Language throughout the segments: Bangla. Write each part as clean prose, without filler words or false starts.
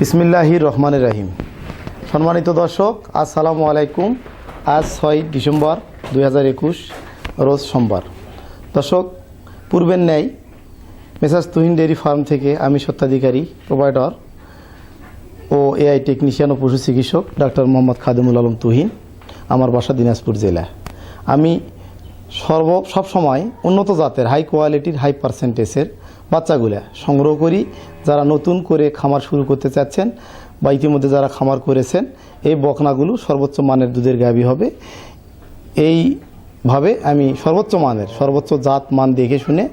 বিসমিল্লাহির রহমানির রহিম। সম্মানিত দর্শক, আসসালামু আলাইকুম। আজ 6 ডিসেম্বর 2021 রোজ সোমবার। দর্শক, পূর্বের ন্যায় মেসার্স তুহিন ডেয়ারি ফার্ম থেকে আমি স্বত্বাধিকারী, প্রোভাইডার ও এআই টেকনিশিয়ান ও পশু চিকিৎসক ডাক্তার মোহাম্মদ খাদেমুল আলম তুহিন। আমার বাসা দিনাজপুর জেলা। আমি সবসময় উন্নত জাতের হাই কোয়ালিটির হাই পার্সেন্টেজের বাচ্চাগুলা সংগ্রহ করি। যারা নতুন করে খামার শুরু করতে চাচ্ছেন বা ইতিমধ্যে যারা খামার করেছেন, এই বকনাগুলো সর্বোচ্চ মানের দুধের গাভী হবে। এইভাবে আমি সর্বোচ্চ জাত মান দেখে শুনে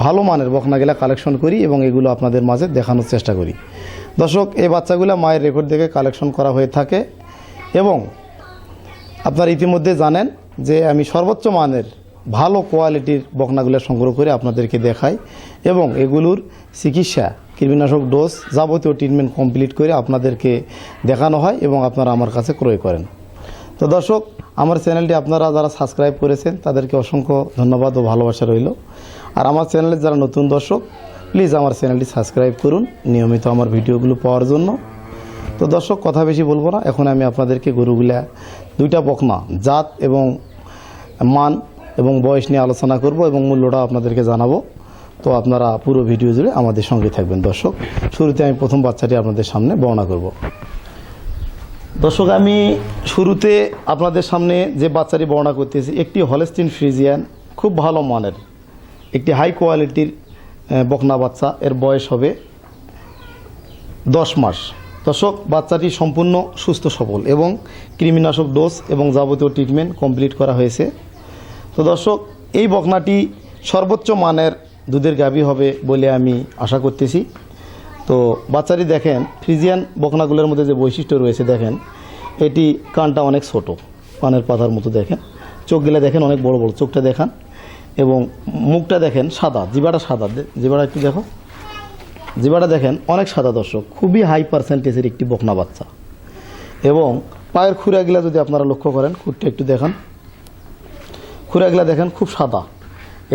ভালো মানের বকনাগুলা কালেকশন করি এবং এগুলো আপনাদের মাঝে দেখানোর চেষ্টা করি। দর্শক, এই বাচ্চাগুলো মায়ের রেকর্ড দেখে কালেকশন করা হয়ে থাকে এবং আপনারা ইতিমধ্যে জানেন যে আমি সর্বোচ্চ মানের ভালো কোয়ালিটির বকনাগুলো সংগ্রহ করে আপনাদেরকে দেখাই এবং এগুলোর চিকিৎসা, কীটনাশক ডোজ, যাবতীয় ট্রিটমেন্ট কমপ্লিট করে আপনাদেরকে দেখানো হয় এবং আপনারা আমার কাছে ক্রয় করেন। তো দর্শক, আমার চ্যানেলটি আপনারা যারা সাবস্ক্রাইব করেছেন তাদেরকে অসংখ্য ধন্যবাদ ও ভালোবাসা রইল। আর আমার চ্যানেলে যারা নতুন দর্শক, প্লিজ আমার চ্যানেলটি সাবস্ক্রাইব করুন নিয়মিত আমার ভিডিওগুলো পাওয়ার জন্য। তো দর্শক, কথা বেশি বলবো না, এখন আমি আপনাদেরকে গরুগুলা দুইটা বকনা জাত এবং মান এবং বয়স নিয়ে আলোচনা করব এবং মূল্যটা আপনাদেরকে জানাবো। তো আপনারা পুরো ভিডিও জুড়ে আমাদের সঙ্গে থাকবেন। দর্শক, শুরুতে আমি প্রথম বাচ্চাটি আপনাদের সামনে বর্ণনা করব। দর্শক, আমি শুরুতে আপনাদের সামনে যে বাচ্চাটি বর্ণনা করতেছি, একটি হলস্টিন ফ্রিজিয়ান, খুব ভালো মানের একটি হাই কোয়ালিটির বকনা বাচ্চা। এর বয়স হবে 10 মাস। দর্শক, বাচ্চাটি সম্পূর্ণ সুস্থ সবল এবং কৃমিনাশক ডোজ এবং যাবতীয় ট্রিটমেন্ট কমপ্লিট করা হয়েছে। তো দর্শক, এই বকনাটি সর্বোচ্চ মানের দুধের গাভী হবে বলে আমি আশা করতেছি। তো বাচ্চাটি দেখেন, ফ্রিজিয়ান বকনাগুলোর মধ্যে যে বৈশিষ্ট্য রয়েছে, দেখেন এটি কানটা অনেক ছোট, পানের পাতার মতো। দেখেন চোখগুলো দেখেন অনেক বড় বড়, চোখটা দেখান এবং মুখটা দেখেন সাদা, জিবাটা সাদা, জিবাটা একটু দেখো, জিবাটা দেখেন অনেক সাদা। দর্শক, খুবই হাই পার্সেন্টেজের একটি বকনা বাচ্চা এবং পায়ের খুঁড়াগুলা যদি আপনারা লক্ষ্য করেন, খুঁড়টা একটু দেখান, খুঁড়াগুলা দেখেন খুব সাদা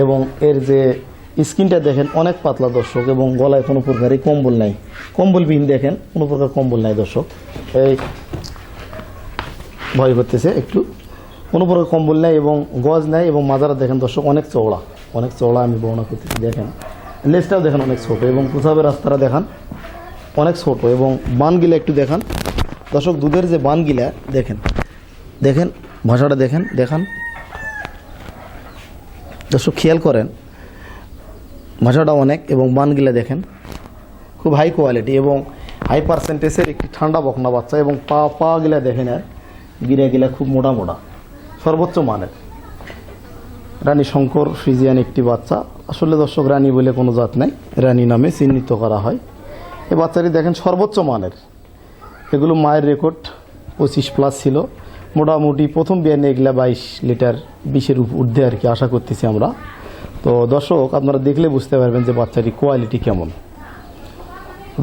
এবং এর যে স্কিনটা দেখেন অনেক পাতলা। দর্শক, এবং গলায় কোনো প্রকারই কম্বল নাই, কম্বলবিহীন, দেখেন কোনো প্রকার কম্বল নাই। দর্শক, এই ভয় করতেছে একটু, কোনো প্রকার কম্বল নেই এবং গজ নেই এবং মাজারা দেখেন দর্শক অনেক চওড়া, অনেক চওড়া আমি বর্ণনা করতেছি। দেখেন লেজটাও দেখেন অনেক ছোট এবং প্রসাবের রাস্তাটা দেখান অনেক ছোট এবং বানগিলা একটু দেখান। দর্শক, দুধের যে বানগিলা দেখেন, দেখেন ভাষাটা দেখান। দর্শক, খেয়াল করেন ভাষাটা অনেক এবং বানগিলা দেখেন খুব হাই কোয়ালিটি এবং হাই পার্সেন্টেজের একটি ঠান্ডা বকনা বাচ্চা এবং পা গিলা দেখেন, আর গিলা খুব মোটা মোটা, সর্বোচ্চ মানের রানী শঙ্কর ফ্রিজিয়ান একটি বাচ্চা। আসলে দর্শক, রানী বলে কোনো জাত নাই, রানী নামে চিহ্নিত করা হয়। এই বাচ্চাটি দেখেন সর্বোচ্চ মানের। এগুলো মায়ের রেকর্ড 25+ ছিল মোটামুটি। প্রথম বিয়ানে এগুলা 22 লিটার, 20-এর ঊর্ধ্বে আর কি আশা করতেছি আমরা। তো দর্শক, আপনারা দেখলে বুঝতে পারবেন যে বাচ্চাটির কোয়ালিটি কেমন।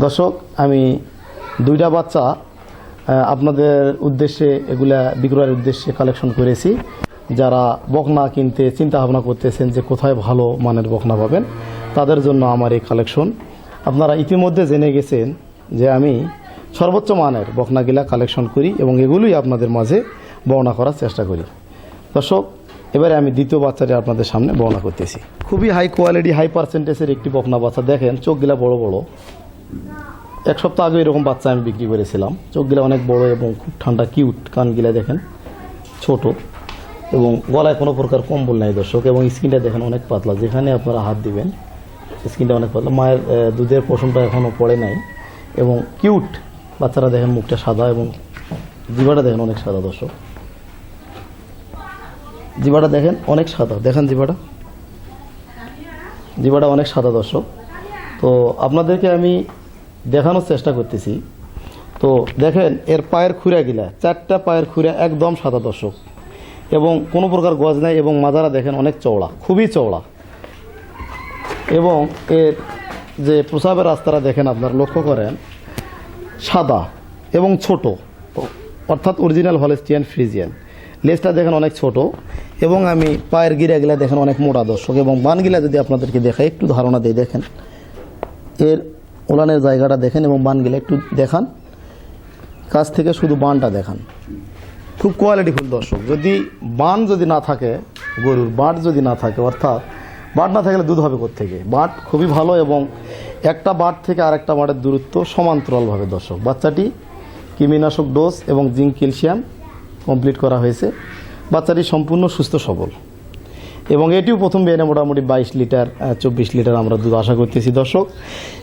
দর্শক, আমি দুইটা বাচ্চা আপনাদের উদ্দেশ্যে, এগুলা বিক্রয়ের উদ্দেশ্যে কালেকশন করেছি। যারা বকনা কিনতে চিন্তা ভাবনা করতেছেন যে কোথায় ভালো মানের বকনা পাবেন, তাদের জন্য আমার এই কালেকশন। আপনারা ইতিমধ্যে জেনে গেছেন যে আমি সর্বোচ্চ মানের বকনাগুলা কালেকশন করি এবং এগুলোই আপনাদের মাঝে বর্ণনা করার চেষ্টা করি। দর্শক, এবারে আমি দ্বিতীয় বাচ্চাটি আপনাদের সামনে বর্ণনা করতেছি। খুবই হাই কোয়ালিটি হাই পার্সেন্টেজের একটি বকনা বাচ্চা। দেখেন চোখগুলা বড় বড়। 1 সপ্তাহ আগে এরকম বাচ্চা আমি বিক্রি করেছিলাম। চোখগুলা অনেক বড় এবং খুব ঠান্ডা, কিউট। কানগুলা দেখেন ছোট এবং গলায় কোনো প্রকার কম্বল নাই। দর্শক, এবং স্কিনটা দেখেন অনেক পাতলা, যেখানে আপনারা হাত দিবেন স্কিনটা অনেক পাতলা। মায়ের দুধের পশমটা এখনও পড়ে নাই এবং কিউট বাচ্চারা দেখেন, মুখটা সাদা এবং জিবাটা দেখেন অনেক সাদা। দর্শক, জিবাটা দেখেন অনেক সাদা, দেখেন জিবাটা অনেক সাদা। দর্শক, তো আপনাদেরকে আমি দেখানোর চেষ্টা করতেছি। তো দেখেন এর পায়ের খুঁড়াগুলা, 4টা পায়ের খুঁড়া একদম সাদা। দর্শক, এবং কোনো প্রকার গজ নাই এবং মাজারা দেখেন অনেক চওড়া, খুবই চওড়া। এবং এর যে প্রসাবের রাস্তাটা দেখেন, আপনারা লক্ষ্য করেন সাদা এবং ছোট, অর্থাৎ অরিজিনাল হলস্টিয়ান ফ্রিজিয়ান। লেজটা দেখেন অনেক ছোট এবং আমি পায়ের গিরাগুলা দেখেন অনেক মোটা। দর্শক, এবং বানগিলা যদি আপনাদেরকে দেখাই, একটু ধারণা দিয়ে দেখেন, এর ওলানের জায়গাটা দেখেন এবং বানগুলো একটু দেখান, কাছ থেকে শুধু বানটা দেখান। খুব কোয়ালিটিফুল দর্শক। যদি বান যদি না থাকে, গরুর বাট যদি না থাকে, অর্থাৎ বাট না থাকলে দুধ হবে কোত্থেকে? বাট খুবই ভালো এবং একটা বাট থেকে আরেকটা বাটের দূরত্ব সমান্তরালভাবে দর্শক। বাচ্চাটি কৃমিনাশক ডোজ এবং জিঙ্ক ক্যালসিয়াম কমপ্লিট করা হয়েছে। বাচ্চাটি সম্পূর্ণ সুস্থ সবল এবং এটিও প্রথম বিয়ানে মোটামুটি 22 লিটার 24 লিটার আমরা দুধ আশা করতেছি দর্শক।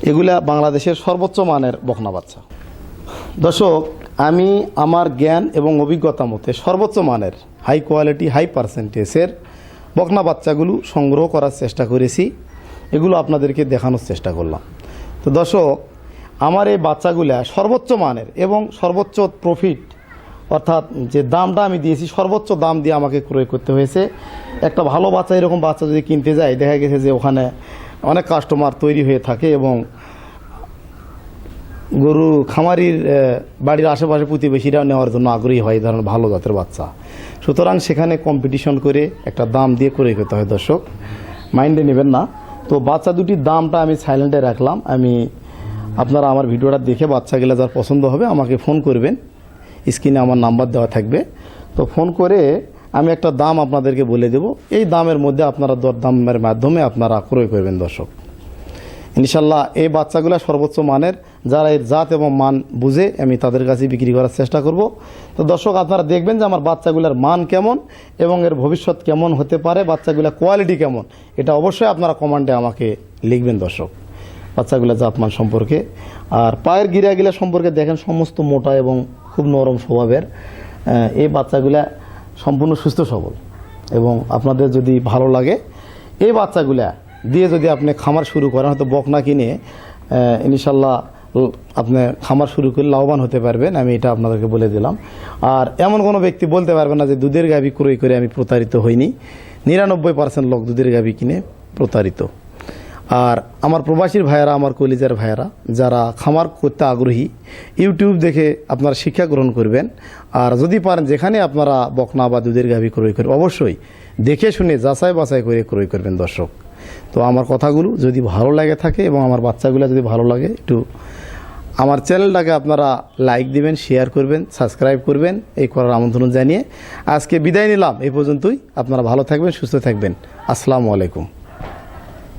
এগুলা বাংলাদেশের সর্বোচ্চ মানের বকনা বাচ্চা। দর্শক, আমি আমার জ্ঞান এবং অভিজ্ঞতা মতে সর্বোচ্চ মানের হাই কোয়ালিটি হাই পার্সেন্টেজের বকনা বাচ্চাগুলো সংগ্রহ করার চেষ্টা করেছি, এগুলো আপনাদেরকে দেখানোর চেষ্টা করলাম। তো দর্শক, আমার এই বাচ্চাগুলা সর্বোচ্চ মানের এবং সর্বোচ্চ প্রফিট, অর্থাৎ যে দামটা আমি দিয়েছি সর্বোচ্চ দাম দিয়ে আমাকে ক্রয় করতে হয়েছে। একটা ভালো বাচ্চা, এরকম বাচ্চা যদি কিনতে যায়, দেখা গেছে যে ওখানে অনেক কাস্টমার তৈরি হয়ে থাকে এবং গরু খামারির বাড়ির আশেপাশে প্রতিবেশীরা নেওয়ার জন্য আগ্রহী হয় এই ধরনের ভালো জাতের বাচ্চা। সুতরাং সেখানে কম্পিটিশন করে একটা দাম দিয়ে ক্রয় করতে হয় দর্শক, মাইন্ডে নেবেন না। তো বাচ্চা দুটির দামটা আমি সাইলেন্টে রাখলাম। আপনারা আমার ভিডিওটা দেখে বাচ্চাগুলো যার পছন্দ হবে আমাকে ফোন করবেন, স্ক্রিনে আমার নাম্বার দেওয়া থাকবে। তো ফোন করে আমি একটা দাম আপনাদেরকে বলে দেব, এই দামের মধ্যে আপনারা দরদামের মাধ্যমে আপনারা ক্রয় করবেন দর্শক। ইনশাল্লাহ এই বাচ্চাগুলো সর্বোচ্চ মানের, যারা এর জাত এবং মান বুঝে আমি তাদের কাছে বিক্রি করার চেষ্টা করব। তো দর্শক, আপনারা দেখবেন যে আমার বাচ্চাগুলোর মান কেমন এবং এর ভবিষ্যৎ কেমন হতে পারে, বাচ্চাগুলোর কোয়ালিটি কেমন, এটা অবশ্যই আপনারা কমেন্টে আমাকে লিখবেন দর্শক, বাচ্চাগুলোর জাতমান সম্পর্কে। আর পায়ের গিরাগুলা সম্পর্কে দেখেন, সমস্ত মোটা এবং খুব নরম স্বভাবের। এই বাচ্চাগুলা সম্পূর্ণ সুস্থ সবল এবং আপনাদের যদি ভালো লাগে এই বাচ্চাগুলা দিয়ে যদি আপনি খামার শুরু করেন, হয়তো বকনা কিনে ইনশাল্লাহ আপনি খামার শুরু করে লাভবান হতে পারবেন, আমি এটা আপনাদেরকে বলে দিলাম। আর এমন কোনো ব্যক্তি বলতে পারবে না যে দুধের গাভী ক্রয় করে আমি প্রতারিত হইনি। 99% লোক দুধের গাভী কিনে প্রতারিত। আর আমার প্রবাসীর ভাইয়েরা, আমার কলিজার ভাইয়েরা যারা খামার করতে আগ্রহী, ইউটিউব দেখে আপনারা শিক্ষা গ্রহণ করবেন। আর যদি পারেন যেখানে আপনারা বকনা বা দুধের গাভী ক্রয় করবেন, অবশ্যই দেখে শুনে যাচাই বাছাই করে ক্রয় করবেন দর্শক। তো আমার কথাগুলো যদি ভালো লাগে থাকে এবং আমার বাচ্চাগুলো যদি ভালো লাগে, একটু আমার চ্যানেলটাকে আপনারা লাইক দিবেন, শেয়ার করবেন, সাবস্ক্রাইব করবেন, এই করার আমন্ত্রণ জানিয়ে আজকে বিদায় নিলাম। এই পর্যন্তই। আপনারা ভালো থাকবেন, সুস্থ থাকবেন। আসসালামু আলাইকুম।